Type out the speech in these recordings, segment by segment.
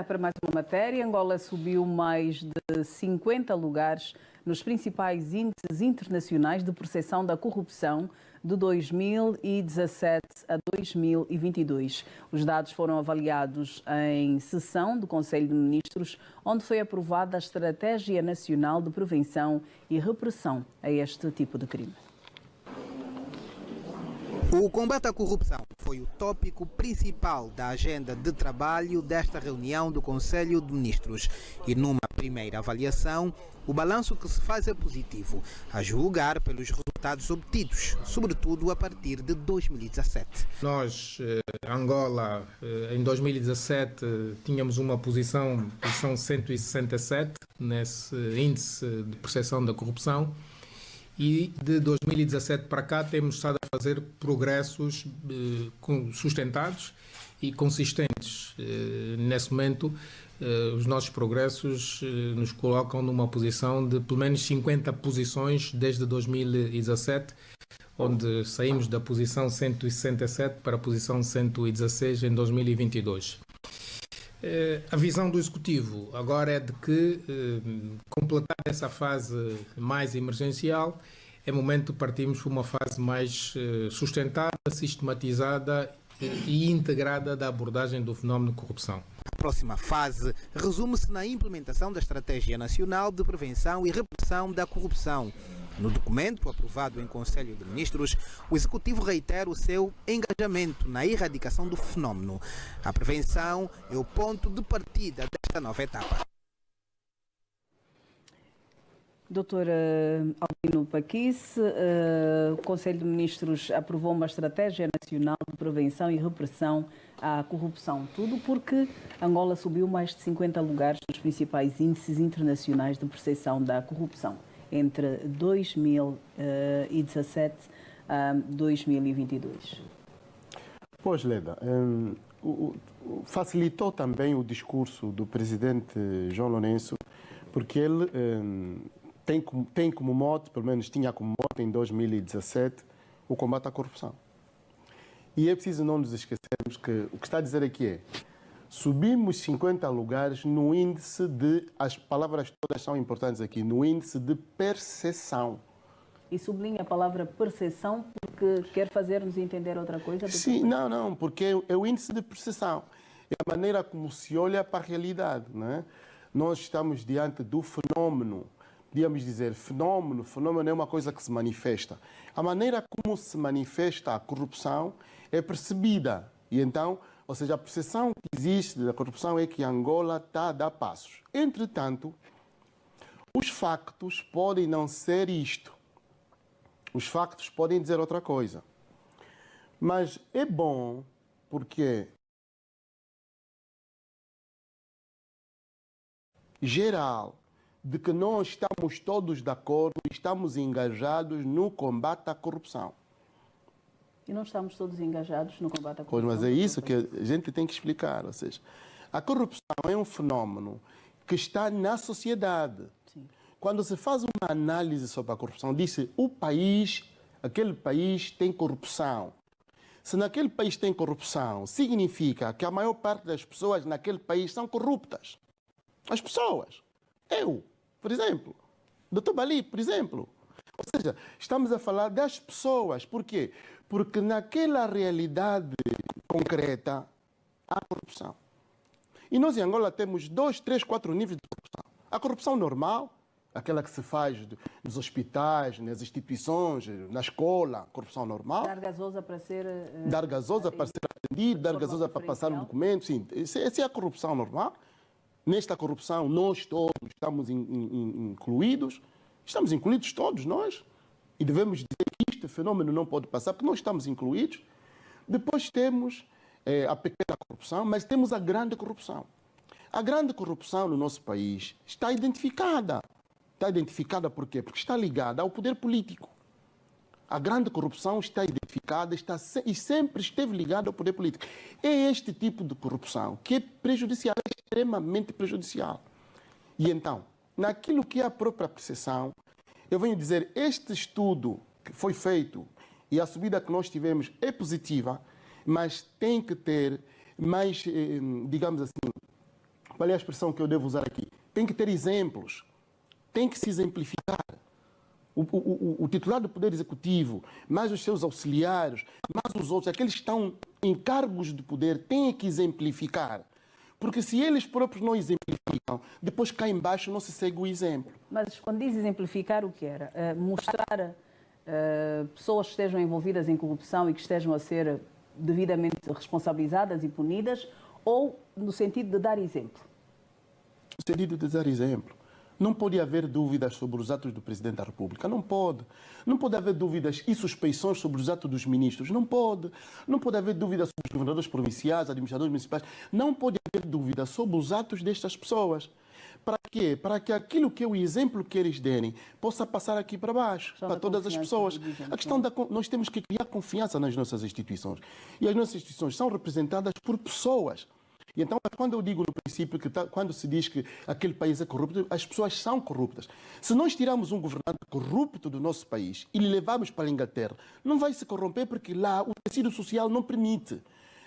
para mais uma matéria. Angola subiu mais de 50 lugares nos principais índices internacionais de percepção da corrupção de 2017 a 2022. Os dados foram avaliados em sessão do Conselho de Ministros, onde foi aprovada a Estratégia Nacional de Prevenção e Repressão a este tipo de crime. O combate à corrupção foi o tópico principal da agenda de trabalho desta reunião do Conselho de Ministros. E numa primeira avaliação, o balanço que se faz é positivo, a julgar pelos resultados obtidos, sobretudo a partir de 2017. Nós, Angola, em 2017, tínhamos uma posição 167 nesse índice de percepção da corrupção. E de 2017 para cá temos estado a fazer progressos sustentados e consistentes. Nesse momento, os nossos progressos nos colocam numa posição de pelo menos 50 posições desde 2017, onde saímos da posição 167 para a posição 116 em 2022. A visão do Executivo agora é de que, completar essa fase mais emergencial, é momento de partirmos para uma fase mais sustentada, sistematizada e integrada da abordagem do fenómeno de corrupção. A próxima fase resume-se na implementação da Estratégia Nacional de Prevenção e Repressão da Corrupção. No documento aprovado em Conselho de Ministros, o Executivo reitera o seu engajamento na erradicação do fenómeno. A prevenção é o ponto de partida desta nova etapa. Doutora Albino Paquice, o Conselho de Ministros aprovou uma Estratégia Nacional de Prevenção e Repressão à Corrupção. Tudo porque Angola subiu mais de 50 lugares nos principais índices internacionais de percepção da corrupção entre 2017 a 2022. Pois, Leda, facilitou também o discurso do presidente João Lourenço, porque ele tem como mote, pelo menos tinha como mote em 2017, o combate à corrupção. E é preciso não nos esquecermos que o que está a dizer aqui é: subimos 50 lugares no índice de, as palavras todas são importantes aqui, no índice de percepção. E sublinha a palavra percepção porque quer fazer-nos entender outra coisa? Sim, não, porque é o índice de percepção. É a maneira como se olha para a realidade, não é? Nós estamos diante do fenómeno. Podíamos dizer fenómeno é uma coisa que se manifesta. A maneira como se manifesta a corrupção é percebida. E então, ou seja, a percepção que existe da corrupção é que Angola está a dar passos. Entretanto, os factos podem não ser isto. Os factos podem dizer outra coisa. Mas é bom porque geral de que nós estamos todos de acordo e estamos engajados no combate à corrupção. E não estamos todos engajados no combate à corrupção? Pois, mas é isso que a gente tem que explicar. Ou seja, a corrupção é um fenómeno que está na sociedade. Sim. Quando se faz uma análise sobre a corrupção, diz-se aquele país tem corrupção. Se naquele país tem corrupção, significa que a maior parte das pessoas naquele país são corruptas. As pessoas. Eu, por exemplo. Dr. Bali, por exemplo. Ou seja, estamos a falar das pessoas. Por quê? Porque naquela realidade concreta há corrupção. E nós em Angola temos 2, 3, 4 níveis de corrupção. A corrupção normal, aquela que se faz nos hospitais, nas instituições, na escola, corrupção normal. Dar gasosa para ser... Dar gasosa para ser atendido, dar gasosa para passar um documento, sim. Essa é a corrupção normal. Nesta corrupção, nós todos estamos incluídos. Estamos incluídos todos nós. E devemos dizer que este fenômeno não pode passar, porque nós estamos incluídos. Depois temos a pequena corrupção, mas temos a grande corrupção. A grande corrupção no nosso país está identificada. Está identificada por quê? Porque está ligada ao poder político. A grande corrupção está identificada e sempre esteve ligada ao poder político. É este tipo de corrupção que é prejudicial, é extremamente prejudicial. E então, naquilo que é a própria percepção, eu venho dizer, este estudo que foi feito e a subida que nós tivemos é positiva, mas tem que ter mais, digamos assim, qual é a expressão que eu devo usar aqui? Tem que ter exemplos, tem que se exemplificar. O titular do Poder Executivo, mais os seus auxiliares, mais os outros, aqueles que estão em cargos de poder, têm que exemplificar. Porque se eles próprios não exemplificam, depois cá embaixo não se segue o exemplo. Mas quando diz exemplificar, o que era? Mostrar pessoas que estejam envolvidas em corrupção e que estejam a ser devidamente responsabilizadas e punidas, ou no sentido de dar exemplo? No sentido de dar exemplo. Não pode haver dúvidas sobre os atos do Presidente da República. Não pode. Não pode haver dúvidas e suspeições sobre os atos dos ministros. Não pode. Não pode haver dúvidas sobre os governadores provinciais, administradores municipais. Não pode haver dúvidas sobre os atos destas pessoas. Para quê? Para que aquilo que é o exemplo que eles derem possa passar aqui para baixo, para todas as pessoas. A questão nós temos que criar confiança nas nossas instituições. E as nossas instituições são representadas por pessoas. E então, quando eu digo no princípio que quando se diz que aquele país é corrupto, as pessoas são corruptas. Se nós tirarmos um governante corrupto do nosso país e lhe levarmos para a Inglaterra, não vai se corromper porque lá o tecido social não permite.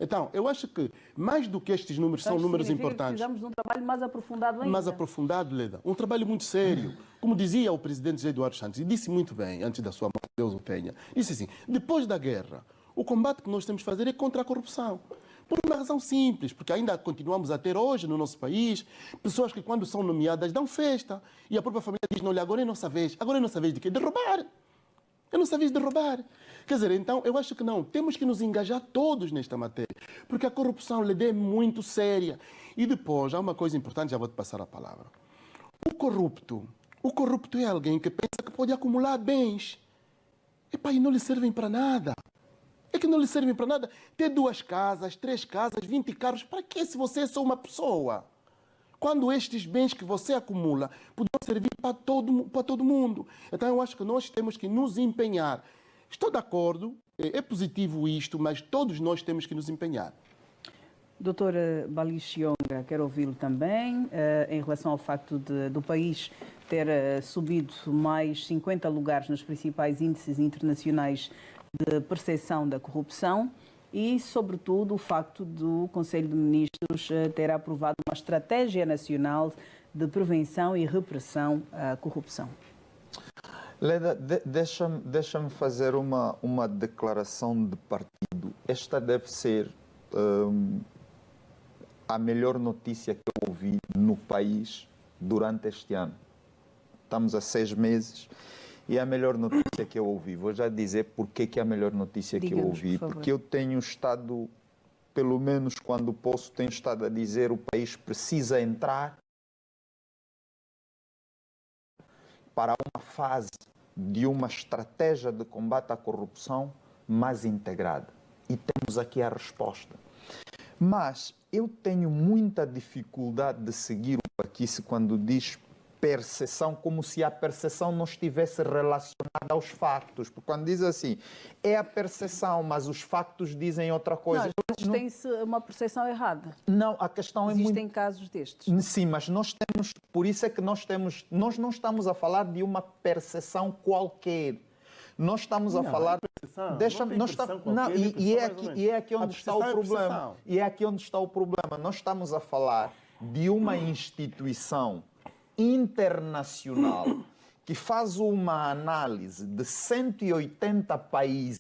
Então, eu acho que mais do que estes números são números importantes. Precisamos de um trabalho mais aprofundado ainda. Mais aprofundado, Leda. Um trabalho muito sério. Como dizia o presidente José Eduardo Santos, e disse muito bem antes da sua morte, Deus o tenha, disse assim, depois da guerra, o combate que nós temos que fazer é contra a corrupção. Por uma razão simples, porque ainda continuamos a ter hoje no nosso país pessoas que quando são nomeadas dão festa e a própria família diz, não, olha, agora é nossa vez. Agora é nossa vez de quê? De roubar. É nossa vez de roubar. Quer dizer, então, eu acho que não. Temos que nos engajar todos nesta matéria, porque a corrupção, Leda, é muito séria. E depois, há uma coisa importante, já vou te passar a palavra. O corrupto é alguém que pensa que pode acumular bens. E não lhe servem para nada. É que não lhe servem para nada ter 2 casas, 3 casas, 20 carros. Para que se você é só uma pessoa? Quando estes bens que você acumula podem servir para todo mundo. Então eu acho que nós temos que nos empenhar. Estou de acordo, é positivo isto, mas todos nós temos que nos empenhar. Doutor Balixionga, quero ouvi-lo também, em relação ao facto do país ter subido mais 50 lugares nos principais índices internacionais de percepção da corrupção e, sobretudo, o facto do Conselho de Ministros ter aprovado uma estratégia nacional de prevenção e repressão à corrupção. Leda, deixa-me fazer uma declaração de partido. Esta deve ser a melhor notícia que eu ouvi no país durante este ano. Estamos a 6 meses. E a melhor notícia que eu ouvi, vou já dizer porque que é a melhor notícia que eu ouvi. Porque eu tenho estado, pelo menos quando posso, tenho estado a dizer o país precisa entrar para uma fase de uma estratégia de combate à corrupção mais integrada. E temos aqui a resposta. Mas eu tenho muita dificuldade de seguir o Paquice quando diz percepção, como se a percepção não estivesse relacionada aos factos. Porque quando diz assim, é a percepção, mas os factos dizem outra coisa. Não, tem-se uma percepção errada. Não, a questão Existem casos destes. Sim, mas nós temos, por isso é que nós não estamos a falar de uma percepção qualquer. Nós estamos a falar... E é aqui onde está o problema. E é aqui onde está o problema. Nós estamos a falar de uma instituição internacional que faz uma análise de 180 países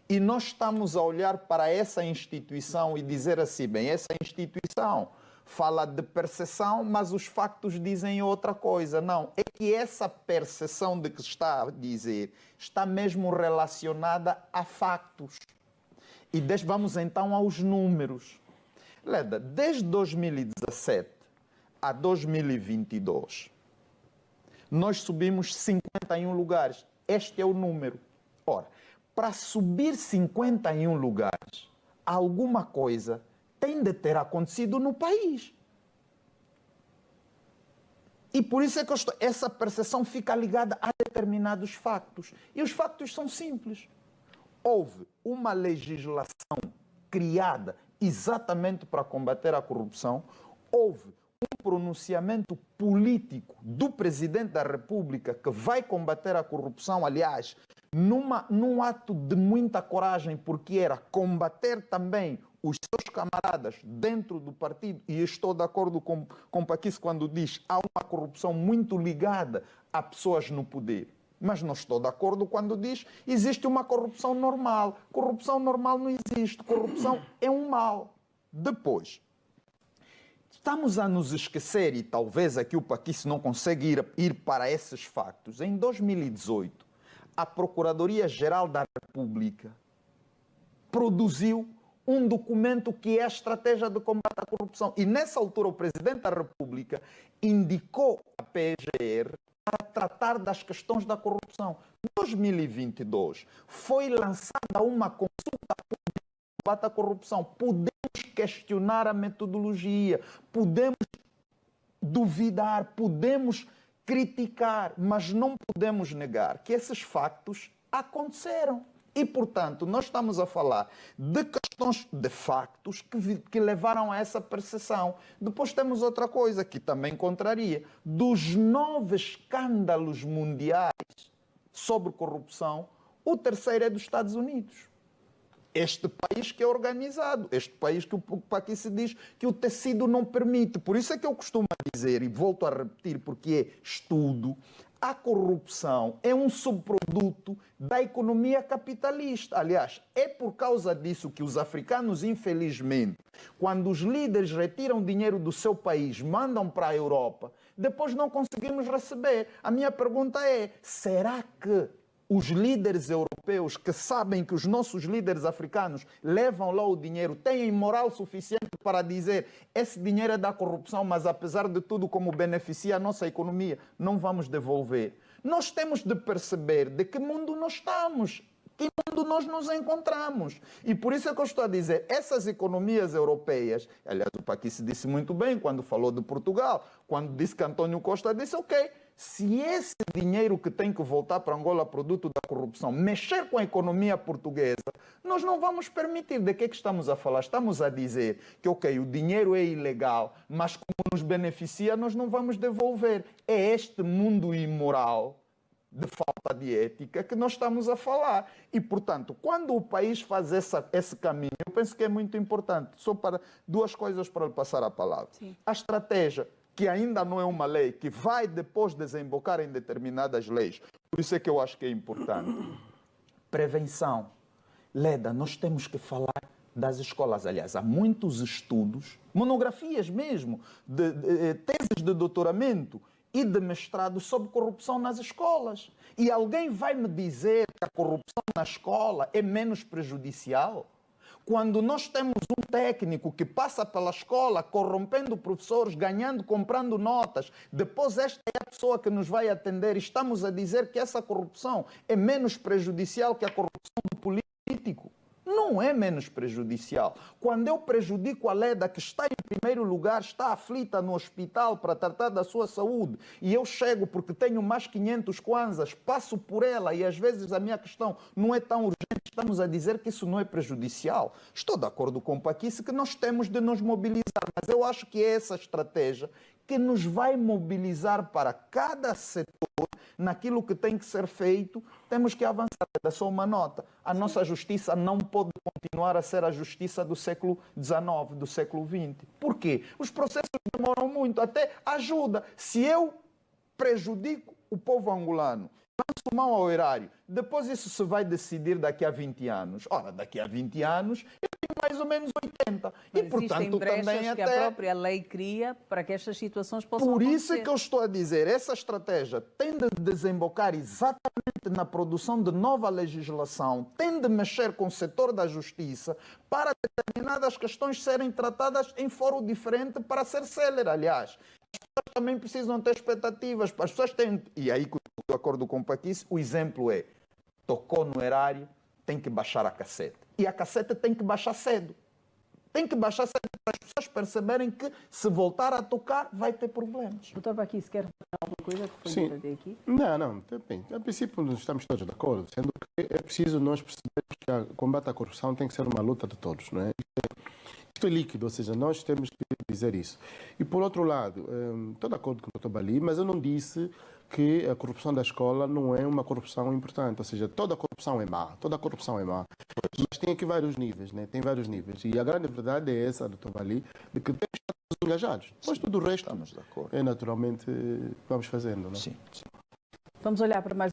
e nós estamos a olhar para essa instituição e dizer assim, bem, essa instituição fala de percepção, mas os factos dizem outra coisa. Não, é que essa percepção de que está a dizer está mesmo relacionada a factos. E vamos então aos números. Leda, desde 2017 a 2022, nós subimos 51 lugares. Este é o número. Ora, para subir 51 lugares, alguma coisa tem de ter acontecido no país. E por isso é que essa percepção fica ligada a determinados factos. E os factos são simples. Houve uma legislação criada exatamente para combater a corrupção, houve um pronunciamento político do Presidente da República que vai combater a corrupção, aliás, num ato de muita coragem, porque era combater também os seus camaradas dentro do partido, e estou de acordo com Paquis quando diz há uma corrupção muito ligada a pessoas no poder. Mas não estou de acordo quando diz existe uma corrupção normal. Corrupção normal não existe. Corrupção é um mal. Depois, estamos a nos esquecer, e talvez aqui o Paquis não consegue ir para esses factos. Em 2018, a Procuradoria-Geral da República produziu um documento que é a estratégia de combate à corrupção. E nessa altura o Presidente da República indicou a PGR para tratar das questões da corrupção. Em 2022 foi lançada uma consulta pública de combate à corrupção. Podemos questionar a metodologia, podemos duvidar, podemos criticar, mas não podemos negar que esses factos aconteceram. E, portanto, nós estamos a falar de questões, de factos que levaram a essa percepção. Depois temos outra coisa que também contraria. Dos 9 escândalos mundiais sobre corrupção, o terceiro é dos Estados Unidos. Este país que é organizado, este país que aqui se diz que o tecido não permite. Por isso é que eu costumo dizer, e volto a repetir porque é estudo, a corrupção é um subproduto da economia capitalista. Aliás, é por causa disso que os africanos, infelizmente, quando os líderes retiram dinheiro do seu país, mandam para a Europa, depois não conseguimos receber. A minha pergunta é, será que os líderes europeus que sabem que os nossos líderes africanos levam lá o dinheiro, têm moral suficiente para dizer esse dinheiro é da corrupção, mas apesar de tudo como beneficia a nossa economia, não vamos devolver? Nós temos de perceber de que mundo nós estamos, que mundo nós nos encontramos. E por isso é que eu estou a dizer, essas economias europeias, aliás o Paquis disse muito bem quando falou de Portugal, quando disse que António Costa disse, ok, se esse dinheiro que tem que voltar para Angola, produto da corrupção, mexer com a economia portuguesa, nós não vamos permitir. De que estamos a falar? Estamos a dizer que, ok, o dinheiro é ilegal, mas como nos beneficia, nós não vamos devolver. É este mundo imoral de falta de ética que nós estamos a falar. E, portanto, quando o país faz esse caminho, eu penso que é muito importante. Só para duas coisas para lhe passar a palavra. Sim. A estratégia, que ainda não é uma lei, que vai depois desembocar em determinadas leis. Por isso é que eu acho que é importante. Prevenção. Leda, nós temos que falar das escolas. Aliás, há muitos estudos, monografias mesmo, teses de doutoramento e de mestrado sobre corrupção nas escolas. E alguém vai me dizer que a corrupção na escola é menos prejudicial? Quando nós temos um técnico que passa pela escola corrompendo professores, ganhando, comprando notas, depois esta é a pessoa que nos vai atender, estamos a dizer que essa corrupção é menos prejudicial que a corrupção do político? Não é menos prejudicial. Quando eu prejudico a Leda, que está em primeiro lugar, está aflita no hospital para tratar da sua saúde, e eu chego porque tenho mais 500 kwanzas, passo por ela e às vezes a minha questão não é tão urgente, estamos a dizer que isso não é prejudicial. Estou de acordo com o Paquis que nós temos de nos mobilizar, mas eu acho que é essa estratégia que nos vai mobilizar para cada setor naquilo que tem que ser feito. Temos que avançar. É só uma nota. A nossa justiça não pode continuar a ser a justiça do século XIX, do século XX. Por quê? Os processos demoram muito. Até ajuda. Se eu prejudico o povo angolano, lanço mão ao erário, depois isso se vai decidir daqui a 20 anos. Ora, daqui a 20 anos eu tenho mais ou menos 80. Mas e, portanto, também que até a própria lei cria para que estas situações possam Por acontecer. isso é que eu estou a dizer, essa estratégia tem de desembocar exatamente na produção de nova legislação, tem de mexer com o setor da justiça para determinadas questões serem tratadas em fórum diferente para ser célere. Aliás, as pessoas também precisam ter expectativas. As pessoas têm, e aí, de acordo com o Paquis, o exemplo é, tocou no erário, tem que baixar a cassete. E a cassete tem que baixar cedo. Tem que baixar cedo para as pessoas perceberem que se voltar a tocar vai ter problemas. Doutor Paquis, quer falar alguma coisa que foi Sim. dita aqui? Não, bem, a princípio nós estamos todos de acordo, sendo que é preciso nós percebermos que o combate à corrupção tem que ser uma luta de todos, não é? Isto é líquido, ou seja, nós temos que dizer isso. E por outro lado, estou de acordo com o Dr. Bali, mas eu não disse que a corrupção da escola não é uma corrupção importante, ou seja, toda a corrupção é má, mas tem aqui vários níveis, né? Tem vários níveis, e a grande verdade é essa, doutor Vali, de que temos que estar todos engajados, depois tudo o resto Estamos de acordo. é naturalmente vamos fazendo, né? Sim, sim. Vamos olhar para mais